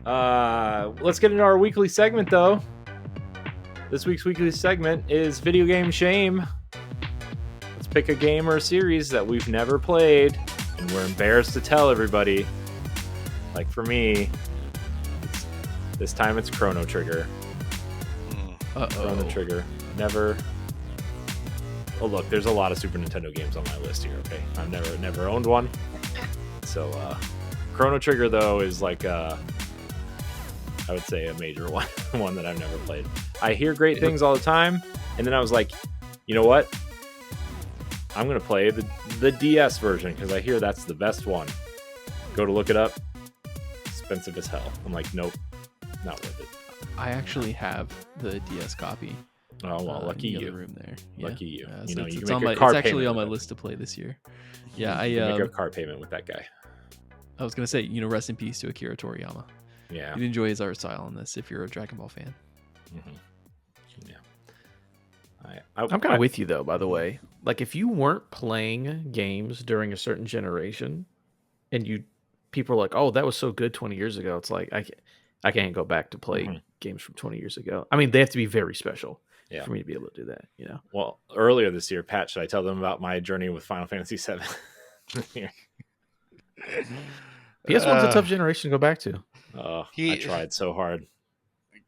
Let's get into our weekly segment, though. This week's weekly segment is Video Game Shame. Let's pick a game or a series that we've never played, and we're embarrassed to tell everybody. Like for me, this time it's Chrono Trigger. Chrono Trigger. Never. Oh, look, there's a lot of Super Nintendo games on my list here, okay? I've never owned one. So, Chrono Trigger, though, is like I would say a major one that I've never played. I hear great things all the time, and then I was like, you know what? I'm going to play the DS version, because I hear that's the best one. Go to look it up. Expensive as hell. I'm like, nope, not worth it. I actually have the DS copy. Oh, well, lucky you. Room there. Yeah. Lucky you. You know, it's, you can make a car it's actually on my with list to play this year. Yeah, you can make a car payment with that guy. I was going to say, rest in peace to Akira Toriyama. Yeah. You'd enjoy his art style on this if you're a Dragon Ball fan. Mm-hmm. Yeah. I'm kind of with you, though, by the way. Like, if you weren't playing games during a certain generation and people are like, oh, that was so good 20 years ago. It's like, I can't go back to play games from 20 years ago. I mean, they have to be very special for me to be able to do that, Well, earlier this year, Pat, should I tell them about my journey with Final Fantasy VII? PS1's a tough generation to go back to. I tried so hard.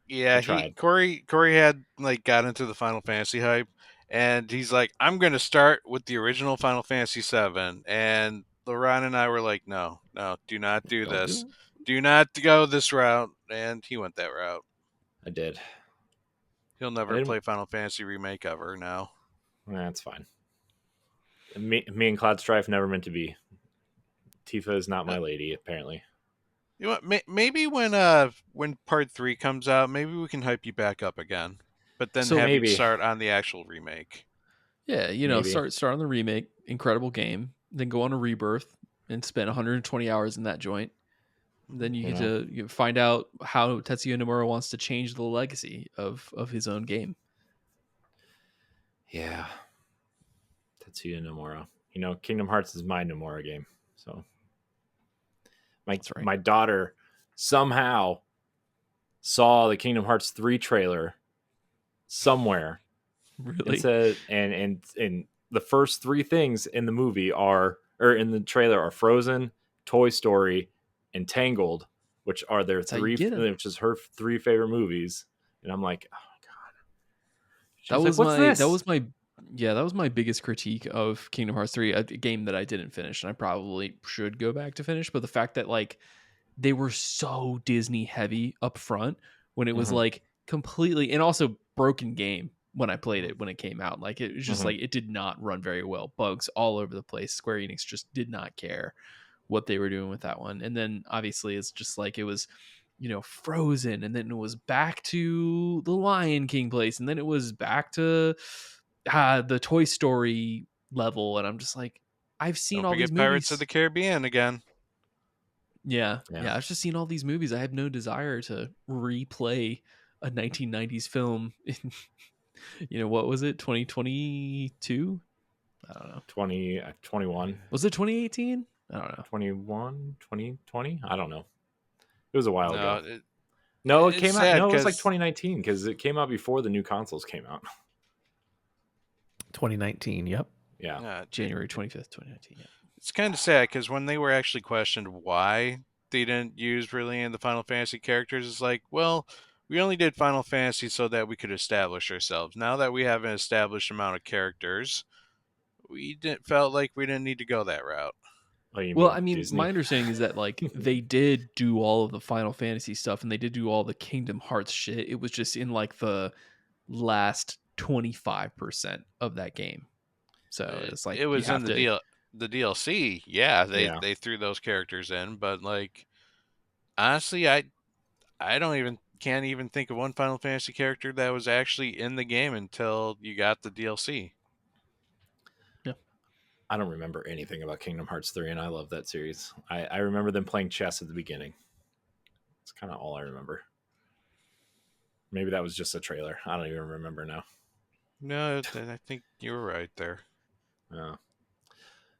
Yeah, Corey had got into the Final Fantasy hype, and he's like, I'm going to start with the original Final Fantasy VII. And Lauren and I were like, no, do not do this. Do not go this route. And he went that route. I did. He'll never play Final Fantasy Remake ever now. That's fine. Me and Cloud Strife never meant to be. Tifa is not my lady, apparently. You know what? Maybe when Part 3 comes out, maybe we can hype you back up again. But then you start on the actual remake. Yeah, start on the remake, incredible game, then go on a Rebirth and spend 120 hours in that joint. Then you get to find out how Tetsuya Nomura wants to change the legacy of his own game. Yeah. Tetsuya Nomura. Kingdom Hearts is my Nomura game. So my daughter somehow saw the Kingdom Hearts 3 trailer somewhere. Really? It said, and the first three things in the movie in the trailer are Frozen, Toy Story, and Tangled, which are their which is her three favorite movies. And I'm like, oh my god. That was my biggest critique of Kingdom Hearts 3, a game that I didn't finish, and I probably should go back to finish. But the fact that they were so Disney heavy up front when it was completely, and also broken game when I played it when it came out. It was just it did not run very well. Bugs all over the place. Square Enix just did not care what they were doing with that one. And then obviously it's just it was, Frozen, and then it was back to the Lion King place, and then it was back to the Toy Story level, and I'm just I've seen all these movies. Pirates of the Caribbean again. Yeah, I've just seen all these movies. I have no desire to replay a 1990s film in, what was it, 2022? I don't know. 2021. Was it 2018? I don't know. 21, 2020? I don't know. It was a while ago. It came out. No, it was 2019 because it came out before the new consoles came out. 2019, yep. Yeah. January 25th, 2019. Yeah. It's kind of sad because when they were actually questioned why they didn't use really any of the Final Fantasy characters, it's well, we only did Final Fantasy so that we could establish ourselves. Now that we have an established amount of characters, we felt like we didn't need to go that route. Well, Disney? My understanding is that they did do all of the Final Fantasy stuff, and they did do all the Kingdom Hearts shit. It was just in the last 25% of that game. So it's it was in the DLC. Yeah, they threw those characters in, but honestly, I can't even think of one Final Fantasy character that was actually in the game until you got the DLC. I don't remember anything about Kingdom Hearts 3, and I love that series. I remember them playing chess at the beginning. It's kind of all I remember. Maybe that was just a trailer. I don't even remember now. No, I think you were right there.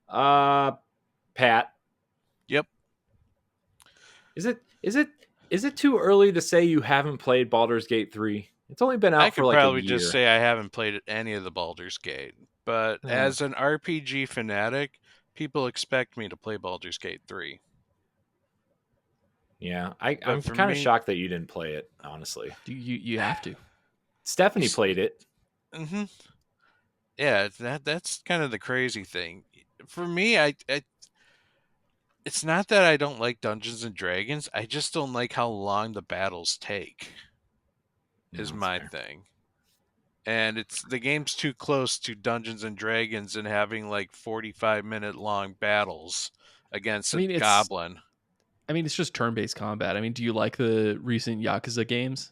Pat. Yep. Is it Is it too early to say you haven't played Baldur's Gate 3? It's only been out for like a year. I could probably just say I haven't played any of the Baldur's Gate. But as an RPG fanatic, people expect me to play Baldur's Gate 3. Yeah, I'm kind of shocked that you didn't play it, honestly. You have to. Stephanie played it. Mm-hmm. Yeah, that's kind of the crazy thing. For me, it's not that I don't like Dungeons and Dragons. I just don't like how long the battles take. Is my thing. And the game's too close to Dungeons and Dragons and having like 45-minute long battles against a goblin. It's just turn-based combat. Do you like the recent Yakuza games?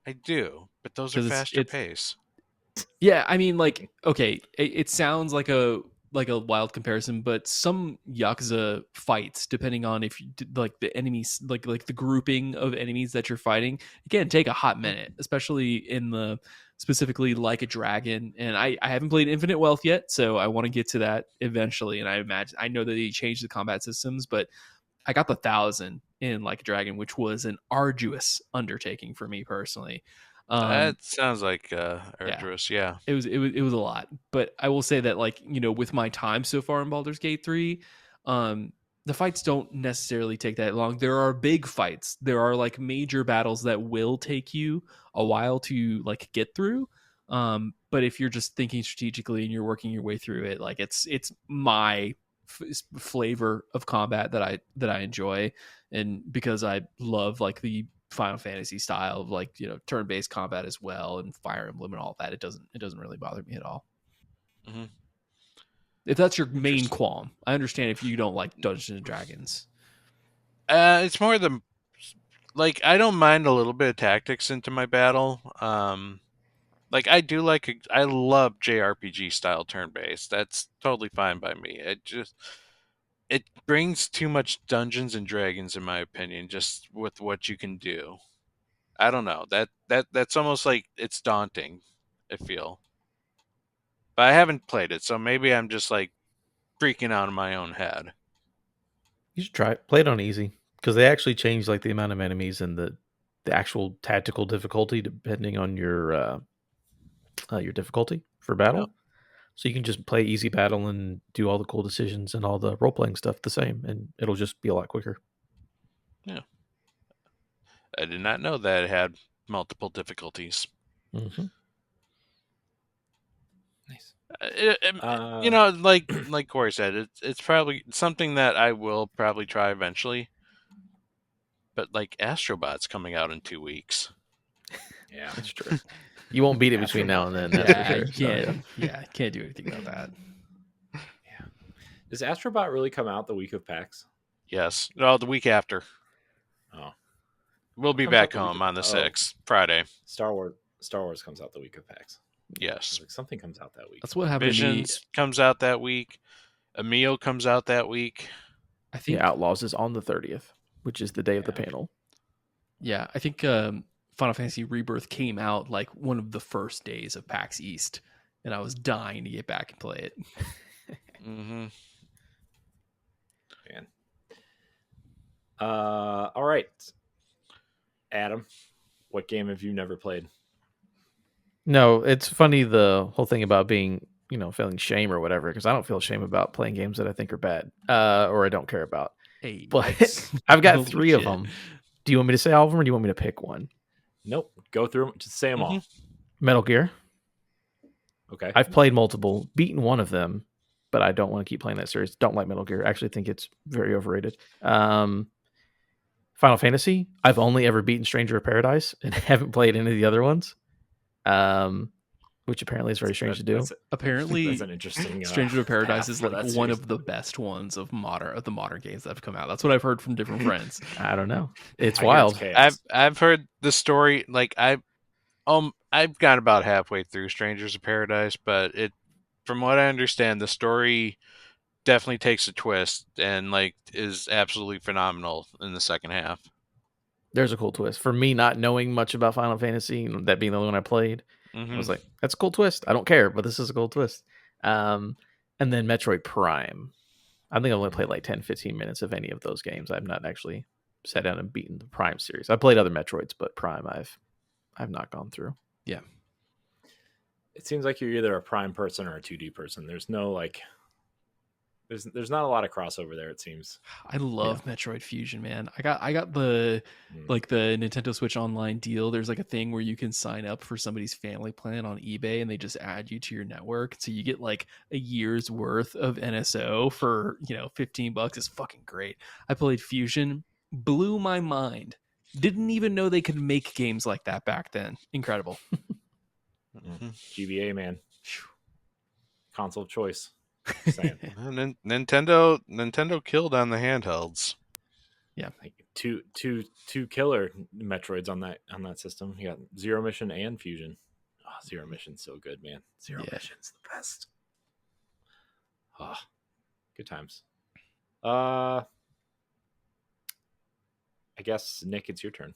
I do, but those are faster pace. Yeah, okay, it sounds like a wild comparison, but some Yakuza fights, depending on if you like the enemies, like the grouping of enemies that you're fighting, it can take a hot minute, especially in the specifically Like a Dragon. And I haven't played Infinite Wealth yet, so I want to get to that eventually. And I know that they changed the combat systems, but I got the 1,000 in Like a Dragon, which was an arduous undertaking for me personally. That sounds like arduous. Yeah. It was a lot, but I will say that, like, with my time so far in Baldur's Gate 3, the fights don't necessarily take that long. There are big fights. There are like major battles that will take you a while to like get through. But if you're just thinking strategically and you're working your way through it, like it's my flavor of combat that I enjoy, and because I love like the Final Fantasy style of like turn-based combat as well, and Fire Emblem and all that, it doesn't really bother me at all. Mm-hmm. If that's your main qualm, I understand if you don't like Dungeons and Dragons. It's more like I don't mind a little bit of tactics into my battle. Like I love JRPG style turn-based. That's totally fine by me. It brings too much Dungeons and Dragons in my opinion, just with what you can do. I don't know. That's almost like it's daunting, I feel. But I haven't played it, so maybe I'm just like freaking out in my own head. You should try it. Play it on easy, because they actually change like the amount of enemies and the actual tactical difficulty depending on your difficulty for battle. Yep. So you can just play easy battle and do all the cool decisions and all the role-playing stuff the same, and it'll just be a lot quicker. Yeah. I did not know that it had multiple difficulties. Mm-hmm. Nice. Like Corey said, it's probably something that I will probably try eventually. But like Astrobot's coming out in 2 weeks. Yeah, that's true. You won't beat it between now and then. That's for sure. Can't do anything about that. Yeah. Does Astrobot really come out the week of PAX? Yes. No, the week after. Oh. We'll be back home on the 6th, Friday. Star Wars comes out the week of PAX. Yes. Like something comes out that week. That's what happened Visions to me. Comes out that week. Emil comes out that week. I think Outlaws is on the 30th, which is the day of the panel. Yeah, I think Final Fantasy Rebirth came out like one of the first days of PAX East, and I was dying to get back and play it. Mm-hmm. Man. All right. Adam, what game have you never played? No, it's funny, the whole thing about being, feeling shame or whatever, because I don't feel shame about playing games that I think are bad or I don't care about. Hey, but I've got 3 of them. Do you want me to say all of them, or do you want me to pick one? Nope. Go through them. Just say them all. Metal Gear. Okay. I've played multiple, beaten one of them, but I don't want to keep playing that series. Don't like Metal Gear. I actually think it's very overrated. Final Fantasy. I've only ever beaten Stranger of Paradise and haven't played any of the other ones. Which apparently is very strange to do. Apparently, that's an interesting. Stranger of Paradise is like one of the best ones of the modern games that have come out. That's what I've heard from different friends. I don't know. It's wild. I've heard the story. Like I've got about halfway through Strangers of Paradise, but from what I understand, the story definitely takes a twist and like is absolutely phenomenal in the second half. There's a cool twist. For me, not knowing much about Final Fantasy, that being the only one I played, I was like, that's a cool twist. I don't care, but this is a cool twist. And then Metroid Prime. I think I've only played like 10, 15 minutes of any of those games. I've not actually sat down and beaten the Prime series. I played other Metroids, but Prime I've not gone through. Yeah. It seems like you're either a Prime person or a 2D person. There's no like there's not a lot of crossover there, it seems. I love Metroid Fusion, man. I got the like the Nintendo Switch Online deal. There's like a thing where you can sign up for somebody's family plan on eBay and they just add you to your network. So you get like a year's worth of NSO for, $15. It's fucking great. I played Fusion, blew my mind. Didn't even know they could make games like that back then. Incredible. GBA, man. Console of choice. Nintendo killed on the handhelds. Yeah, like two killer Metroids on that system. You got Zero Mission and Fusion. Oh, Zero Mission's so good, man. Zero Mission's the best. Oh, good times. I guess Nick, it's your turn.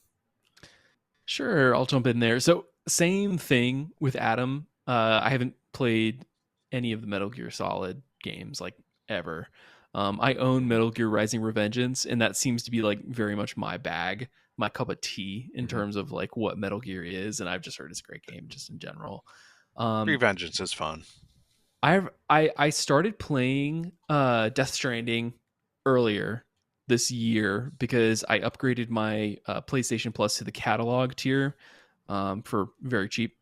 Sure, I'll jump in there. So same thing with Adam. I haven't played any of the Metal Gear Solid games like ever. I own Metal Gear Rising Revengeance, and that seems to be like very much my bag, my cup of tea in terms of like what Metal Gear is, and I've just heard it's a great game just in general. Revengeance is fun. I started playing Death Stranding earlier this year because I upgraded my PlayStation Plus to the catalog tier for very cheap.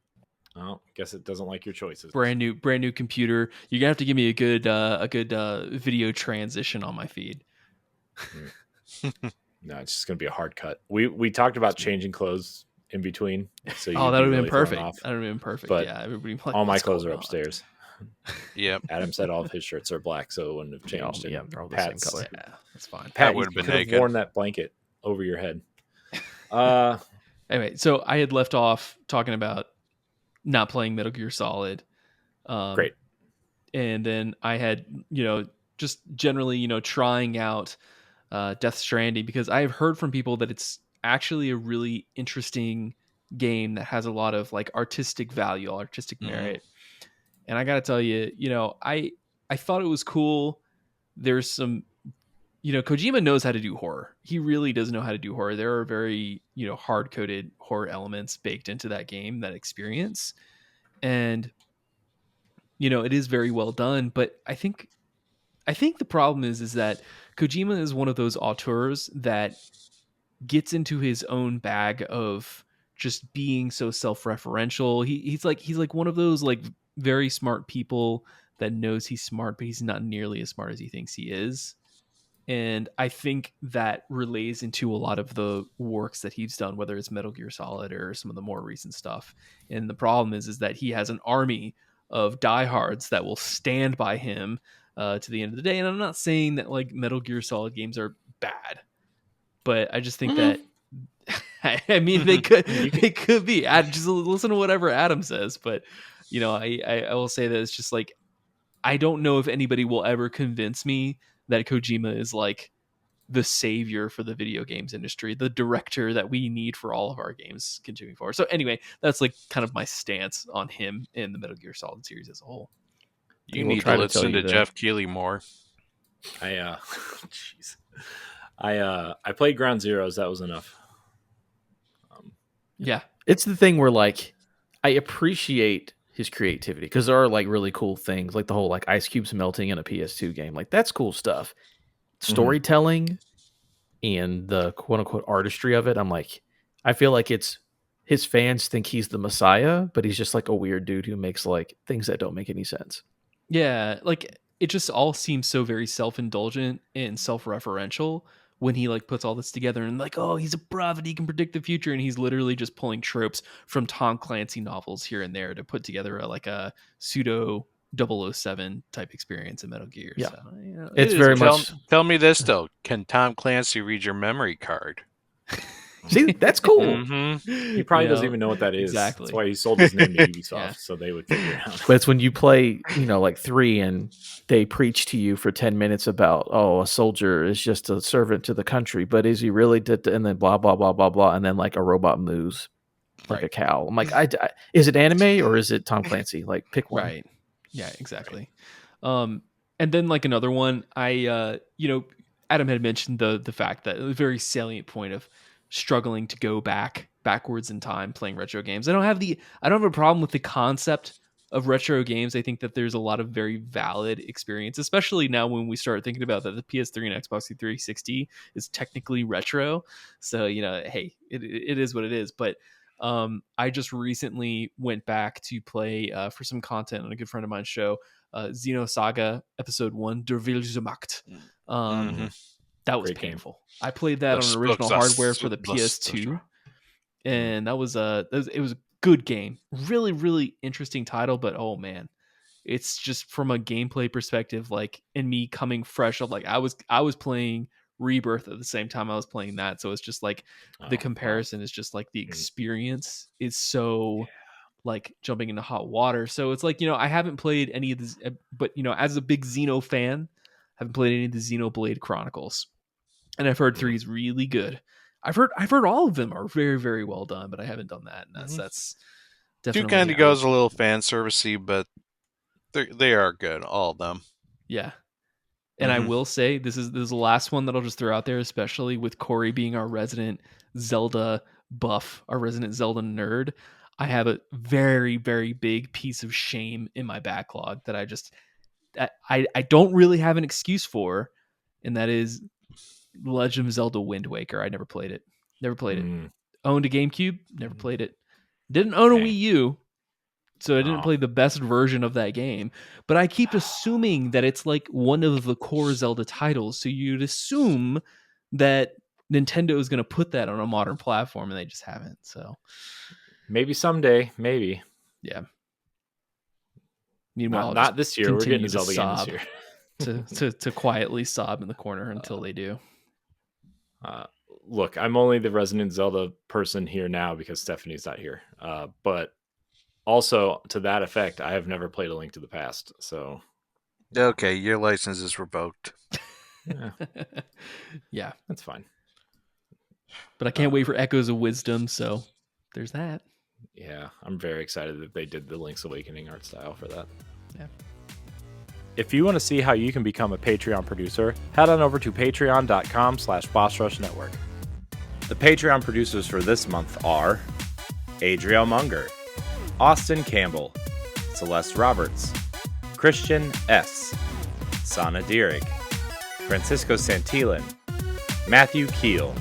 Oh, guess it doesn't like your choices. Brand new computer. You're gonna have to give me a good video transition on my feed. No, it's just gonna be a hard cut. We talked about changing clothes in between. So that would have been perfect. That would have been perfect. But yeah, everybody. Like, all my clothes are upstairs. Yep. Adam said all of his shirts are black, so it wouldn't have changed. Yeah, they're all the Pat's, same color. Yeah, that's fine. Pat would have been could have naked. worn that blanket over your head. Anyway, so I had left off talking about not playing Metal Gear Solid. Great. And then I had, just generally, trying out Death Stranding because I have heard from people that it's actually a really interesting game that has a lot of like artistic value, artistic merit. And I got to tell you, I thought it was cool. There's some, Kojima knows how to do horror. He really does know how to do horror. There are very, hard-coded horror elements baked into that game, that experience. And, it is very well done. But I think the problem is that Kojima is one of those auteurs that gets into his own bag of just being so self-referential. He's like one of those like very smart people that knows he's smart, but he's not nearly as smart as he thinks he is. And I think that relays into a lot of the works that he's done, whether it's Metal Gear Solid or some of the more recent stuff. And the problem is that he has an army of diehards that will stand by him to the end of the day. And I'm not saying that like Metal Gear Solid games are bad, but I just think that I mean they could be. I just listen to whatever Adam says, but I will say that it's just like I don't know if anybody will ever convince me that Kojima is like the savior for the video games industry, the director that we need for all of our games continuing forward. So anyway, that's like kind of my stance on him and the Metal Gear Solid series as a whole. You need to listen to Jeff Keighley more. I played Ground Zeroes. That was enough. Yeah. It's the thing where like I appreciate his creativity because there are like really cool things like the whole like ice cubes melting in a PS2 game. Like that's cool stuff. Storytelling and the quote unquote artistry of it. I'm like, I feel like it's his fans think he's the messiah, but he's just like a weird dude who makes like things that don't make any sense. Yeah. Like it just all seems so very self-indulgent and self-referential when he like puts all this together and like, oh, he's a prophet, he can predict the future, and he's literally just pulling tropes from Tom Clancy novels here and there to put together a pseudo 007 type experience in Metal Gear. Yeah. So, it's very much. Tell me this though: can Tom Clancy read your memory card? See, that's cool. He probably doesn't even know what that is. Exactly. That's why he sold his name to Ubisoft, so they would figure it out. But it's when you play, like 3 and they preach to you for 10 minutes about, oh, a soldier is just a servant to the country, but is he really? And then blah, blah, blah, blah, blah. And then like a robot moves like a cow. I'm like, is it anime or is it Tom Clancy? Like pick one. Right. Yeah, exactly. And then like another one, I Adam had mentioned the fact that a very salient point of struggling to go backwards in time playing retro games. I don't have a problem with the concept of retro games. I think that there's a lot of very valid experience, especially now when we start thinking about that the PS3 and Xbox 360 is technically retro. So, hey, it is what it is. But I just recently went back to play for some content on a good friend of mine's show, Xenosaga Episode 1, Der Wildsmacht. That was Great painful. Game. I played that on original hardware for the PS2, and it was a good game. Really, really interesting title, but oh man, it's just from a gameplay perspective, like, and me coming fresh of, like, I was playing Rebirth at the same time I was playing that, so it's just like the comparison is just like the experience is so like jumping into hot water. So it's like, I haven't played any of this, but as a big Xeno fan, I haven't played any of the Xenoblade Chronicles, and I've heard 3 is really good. I've heard all of them are very, very well done, but I haven't done that, and that's definitely 2 kind of goes a little fan servicey, but they are good, all of them. Yeah. And I will say this is the last one that I'll just throw out there, especially with Corey being our resident Zelda buff, our resident Zelda nerd. I have a very, very big piece of shame in my backlog that I don't really have an excuse for, and that is Legend of Zelda Wind Waker. I never played it. Owned a GameCube, never played it. Didn't own a Wii U, so I didn't play the best version of that game. But I keep assuming that it's like one of the core Zelda titles, so you'd assume that Nintendo is going to put that on a modern platform, and they just haven't. So maybe someday, maybe. Yeah. Meanwhile, not this year. We're getting a Zelda game this year. to quietly sob in the corner until they do. Look, I'm only the resident Zelda person here now because Stephanie's not here. But also to that effect, I have never played A Link to the Past. So okay, your license is revoked. Yeah, that's fine. But I can't wait for Echoes of Wisdom. So there's that. Yeah, I'm very excited that they did the Link's Awakening art style for that. Yeah. If you want to see how you can become a Patreon producer, head on over to patreon.com/BossRushNetwork. The Patreon producers for this month are Adriel Munger, Austin Campbell, Celeste Roberts, Christian S., Sana Dierig, Francisco Santillan, Matthew Keel,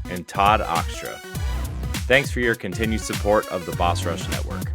and Todd Oxtra. Thanks for your continued support of the Boss Rush Network.